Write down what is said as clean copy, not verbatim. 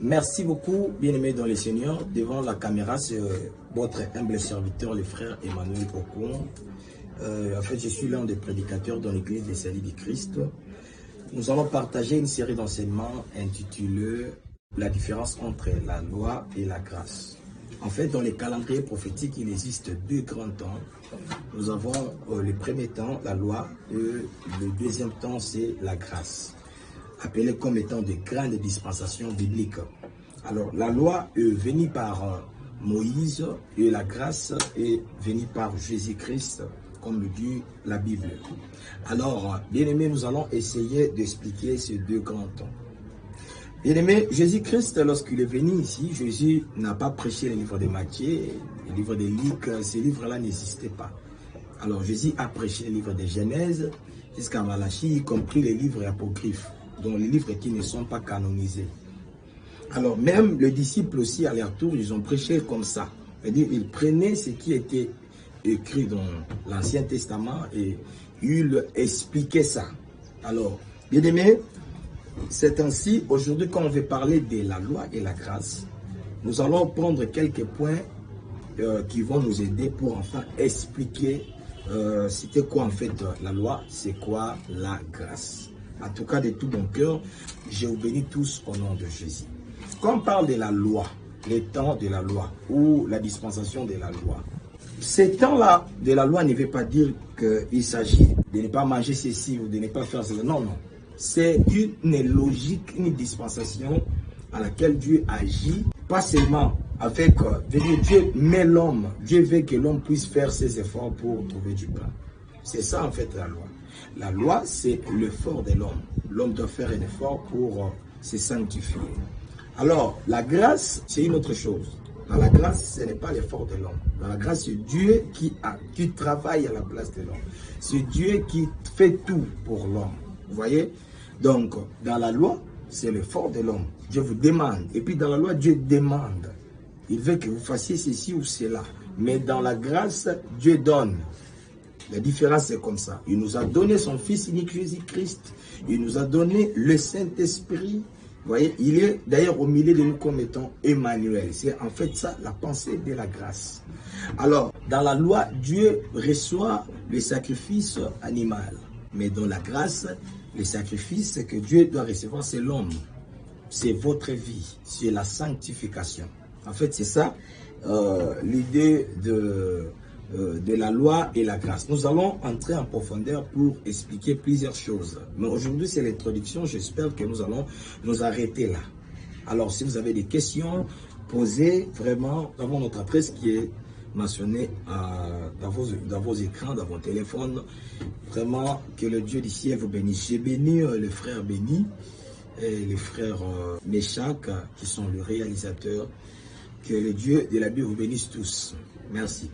Merci beaucoup, bien-aimés dans les seigneurs. Devant la caméra, c'est votre humble serviteur, le frère Emmanuel Okon. En fait, je suis l'un des prédicateurs dans l'église des Saints du Christ. Nous allons partager une série d'enseignements intitulée « La différence entre la loi et la grâce ». En fait, dans les calendriers prophétiques, il existe deux grands temps. Nous avons le premier temps, la loi, et le deuxième temps, c'est la grâce, appelé comme étant de grandes dispensations bibliques. Alors, la loi est venue par Moïse et la grâce est venue par Jésus-Christ, comme le dit la Bible. Alors, bien-aimés, nous allons essayer d'expliquer ces deux grands temps. Bien-aimés, Jésus-Christ, lorsqu'il est venu ici, Jésus n'a pas prêché le livre de Matthieu, le livre de Luc, ces livres-là n'existaient pas. Alors, Jésus a prêché le livre de Genèse jusqu'à Malachie, y compris les livres apocryphes, dont les livres qui ne sont pas canonisés. Alors même les disciples aussi à leur tour, ils ont prêché comme ça. C'est-à-dire, ils prenaient ce qui était écrit dans l'Ancien Testament et ils expliquaient ça. Alors, bien aimés, c'est ainsi, aujourd'hui quand on veut parler de la loi et la grâce, nous allons prendre quelques points qui vont nous aider pour enfin expliquer c'était quoi en fait la loi, c'est quoi la grâce. En tout cas, de tout mon cœur, je vous bénis tous au nom de Jésus. Quand on parle de la loi, les temps de la loi ou la dispensation de la loi, ces temps-là de la loi ne veut pas dire qu'il s'agit de ne pas manger ceci ou de ne pas faire cela. Non, non. C'est une logique, une dispensation à laquelle Dieu agit, pas seulement avec, Dieu met l'homme, Dieu veut que l'homme puisse faire ses efforts pour trouver du pain. C'est ça en fait la loi. La loi, c'est l'effort de l'homme. L'homme doit faire un effort pour se sanctifier. Alors, la grâce, c'est une autre chose. Dans la grâce, ce n'est pas l'effort de l'homme. Dans la grâce, c'est Dieu qui travaille à la place de l'homme. C'est Dieu qui fait tout pour l'homme. Vous voyez? Donc, dans la loi, c'est l'effort de l'homme. Dieu vous demande. Et puis dans la loi, Dieu demande. Il veut que vous fassiez ceci ou cela. Mais dans la grâce, Dieu donne. La différence, c'est comme ça. Il nous a donné son Fils unique Jésus-Christ. Il nous a donné le Saint-Esprit. Vous voyez, il est d'ailleurs au milieu de nous comme étant Emmanuel. C'est en fait ça, la pensée de la grâce. Alors, dans la loi, Dieu reçoit le sacrifice animal. Mais dans la grâce, le sacrifice que Dieu doit recevoir, c'est l'homme. C'est votre vie. C'est la sanctification. En fait, c'est ça l'idée de la loi et la grâce. Nous allons entrer en profondeur pour expliquer plusieurs choses. Mais aujourd'hui, c'est l'introduction. J'espère que nous allons nous arrêter là. Alors, si vous avez des questions, posez vraiment dans notre adresse qui est mentionnée dans vos écrans, dans vos téléphones. Vraiment, que le Dieu du ciel vous bénisse. J'ai béni le frère Béni et les frères Méchac, qui sont le réalisateur. Que le Dieu de la Bible vous bénisse tous. Merci.